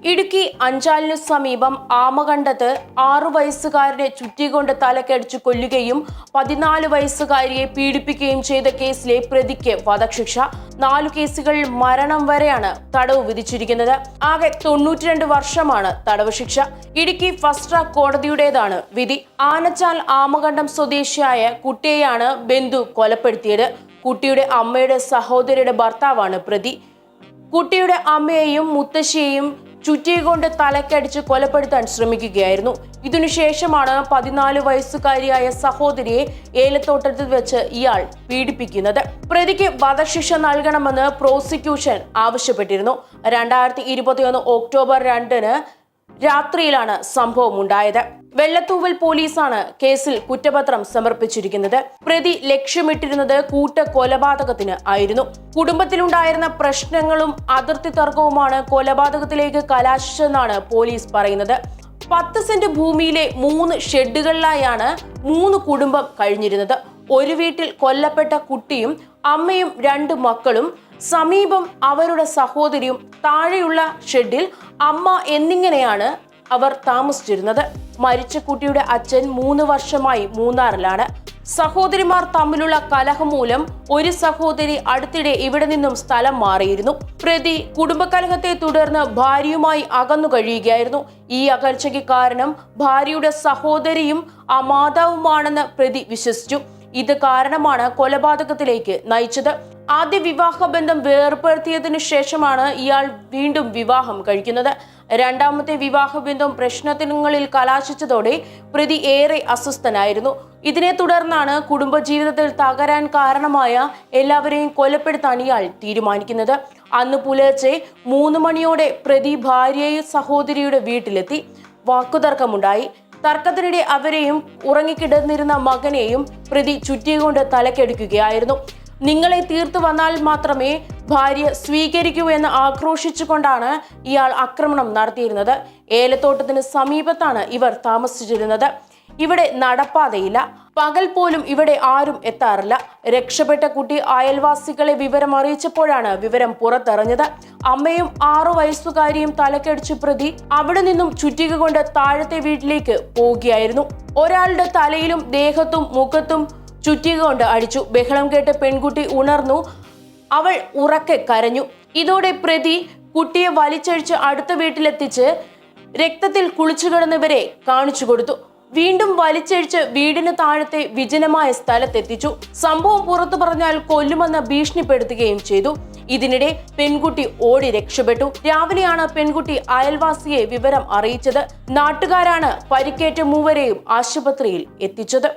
ഇടുക്കി അഞ്ചാലിനു സമീപം ആമകണ്ടത്ത് 6 വയസ്സുകാരനെ ചുറ്റികൊണ്ട് തലക്കടിച്ചു കൊല്ലുകയും 14 വയസ്സുകാരിയെ പീഡിപ്പിക്കുകയും ചെയ്ത കേസിലെ പ്രതിക്ക് വധശിക്ഷ. 4 കേസുകളിൽ മരണം വരെയാണ് തടവ് വിധിച്ചിരിക്കുന്നത്. ആകെ 92 വർഷമാണ് തടവ് ശിക്ഷ. ഇടുക്കി ഫസ്റ്റ് ട്രാക്ക് കോടതിയുടേതാണ് വിധി. ആനച്ചാൽ ആമകണ്ടം സ്വദേശിയായ കുട്ടിയെയാണ് ബന്ധു കൊലപ്പെടുത്തിയത്. കുട്ടിയുടെ അമ്മയുടെ സഹോദരിയുടെ ഭർത്താവാണ് പ്രതി. കുട്ടിയുടെ അമ്മയെയും മുത്തശ്ശിയെയും ചുറ്റികൊണ്ട് തലക്കടിച്ച് കൊലപ്പെടുത്താൻ ശ്രമിക്കുകയായിരുന്നു. ഇതിനുശേഷമാണ് 14 വയസ്സുകാരിയായ സഹോദരിയെ ഏലത്തോട്ടത്തിൽ വെച്ച് ഇയാൾ പീഡിപ്പിക്കുന്നത്. പ്രതിക്ക് വധശിക്ഷ നൽകണമെന്ന് പ്രോസിക്യൂഷൻ ആവശ്യപ്പെട്ടിരുന്നു. 2021 ഒക്ടോബർ 2 രാത്രിയിലാണ് സംഭവം ഉണ്ടായത്. വെള്ളത്തൂവൽ പോലീസാണ് കേസിൽ കുറ്റപത്രം സമർപ്പിച്ചിരിക്കുന്നത്. പ്രതി ലക്ഷ്യമിട്ടിരുന്നത് കൂട്ട കൊലപാതകത്തിന് ആയിരുന്നു. കുടുംബത്തിലുണ്ടായിരുന്ന പ്രശ്നങ്ങളും അതിർത്തി തർക്കവുമാണ് കൊലപാതകത്തിലേക്ക് കലാശിച്ചതെന്നാണ് പോലീസ് പറയുന്നത്. 10 സെന്റ് ഭൂമിയിലെ 3 ഷെഡുകളിലായാണ് 3 കുടുംബം കഴിഞ്ഞിരുന്നത്. ഒരു വീട്ടിൽ കൊല്ലപ്പെട്ട കുട്ടിയും അമ്മയും 2 മക്കളും, സമീപം അവരുടെ സഹോദരിയും, താഴെയുള്ള ഷെഡിൽ അമ്മ എന്നിങ്ങനെയാണ് അവർ താമസിച്ചിരുന്നത്. മരിച്ച കുട്ടിയുടെ അച്ഛൻ 3 വർഷമായി മൂന്നാറിലാണ്. സഹോദരിമാർ തമ്മിലുള്ള കലഹം മൂലം ഒരു സഹോദരി അടുത്തിടെ ഇവിടെ നിന്നും സ്ഥലം മാറിയിരുന്നു. പ്രതി കുടുംബകലഹത്തെ തുടർന്ന് ഭാര്യയുമായി അകന്നു കഴിയുകയായിരുന്നു. ഈ അകൽച്ചയ്ക്ക് കാരണം ഭാര്യയുടെ സഹോദരിയും മാതാവുമാണെന്ന് പ്രതി വിശ്വസിച്ചു. ഇത് കാരണമാണ് കൊലപാതകത്തിലേക്ക് നയിച്ചത്. ആദ്യ വിവാഹ ബന്ധം വേർപ്പെടുത്തിയതിനു ശേഷമാണ് ഇയാൾ വീണ്ടും വിവാഹം കഴിക്കുന്നത്. രണ്ടാമത്തെ വിവാഹബന്ധം പ്രശ്നങ്ങളിൽ കലാശിച്ചതോടെ പ്രതി ഏറെ അസ്വസ്ഥനായിരുന്നു. ഇതിനെ തുടർന്നാണ് കുടുംബജീവിതത്തിൽ തകരാൻ കാരണമായ എല്ലാവരെയും കൊലപ്പെടുത്താൻ ഇയാൾ തീരുമാനിക്കുന്നത്. അന്ന് പുലർച്ചെ 3 മണിയോടെ പ്രതി ഭാര്യയും സഹോദരിയുടെ വീട്ടിലെത്തി. വാക്കുതർക്കമുണ്ടായി. തർക്കത്തിനിടെ അവരെയും ഉറങ്ങിക്കിടന്നിരുന്ന മകനെയും പ്രതി ചുറ്റികൊണ്ട് തലക്കെടുക്കുകയായിരുന്നു. നിങ്ങളെ തീർത്തു വന്നാൽ മാത്രമേ ഭാര്യ സ്വീകരിക്കൂ എന്ന് ആക്രോശിച്ചുകൊണ്ടാണ് ഇയാൾ ആക്രമണം നടത്തിയിരുന്നത്. ഏലത്തോട്ടത്തിന് സമീപത്താണ് ഇവർ താമസിച്ചിരുന്നത്. ഇവിടെ നടപ്പാതയില്ല. പകൽ പോലും ഇവിടെ ആരും എത്താറില്ല. രക്ഷപ്പെട്ട കുട്ടി അയൽവാസികളെ വിവരം അറിയിച്ചപ്പോഴാണ് വിവരം പുറത്തറിഞ്ഞത്. അമ്മയും 6 വയസ്സുകാരിയും തലക്കടിച്ച് പ്രതി അവിടെ നിന്നും ചുറ്റിക കൊണ്ട് താഴത്തെ വീട്ടിലേക്ക് പോവുകയായിരുന്നു. ഒരാളുടെ തലയിലും ദേഹത്തും മുഖത്തും ചുറ്റിക കൊണ്ട് അടിച്ചു. ബഹളം കേട്ട് പെൺകുട്ടി ഉണർന്നു. അവൾ ഉറക്കെ കരഞ്ഞു. ഇതോടെ പ്രതി കുട്ടിയെ വലിച്ചഴിച്ച് അടുത്ത വീട്ടിലെത്തിച്ച് രക്തത്തിൽ കുളിച്ചു കിടന്നവരെ കാണിച്ചു കൊടുത്തു. വീണ്ടും വലിച്ചഴിച്ച് വീടിന് താഴത്തെ വിജനമായ സ്ഥലത്തെത്തിച്ചു. സംഭവം പുറത്തു പറഞ്ഞാൽ കൊല്ലുമെന്ന് ഭീഷണിപ്പെടുത്തുകയും ചെയ്തു. ഇതിനിടെ പെൺകുട്ടി ഓടി രക്ഷപ്പെട്ടു. രാവിലെയാണ് പെൺകുട്ടി അയൽവാസിയെ വിവരം അറിയിച്ചത്. നാട്ടുകാരാണ് പരിക്കേറ്റ മൂവരെയും ആശുപത്രിയിൽ എത്തിച്ചത്.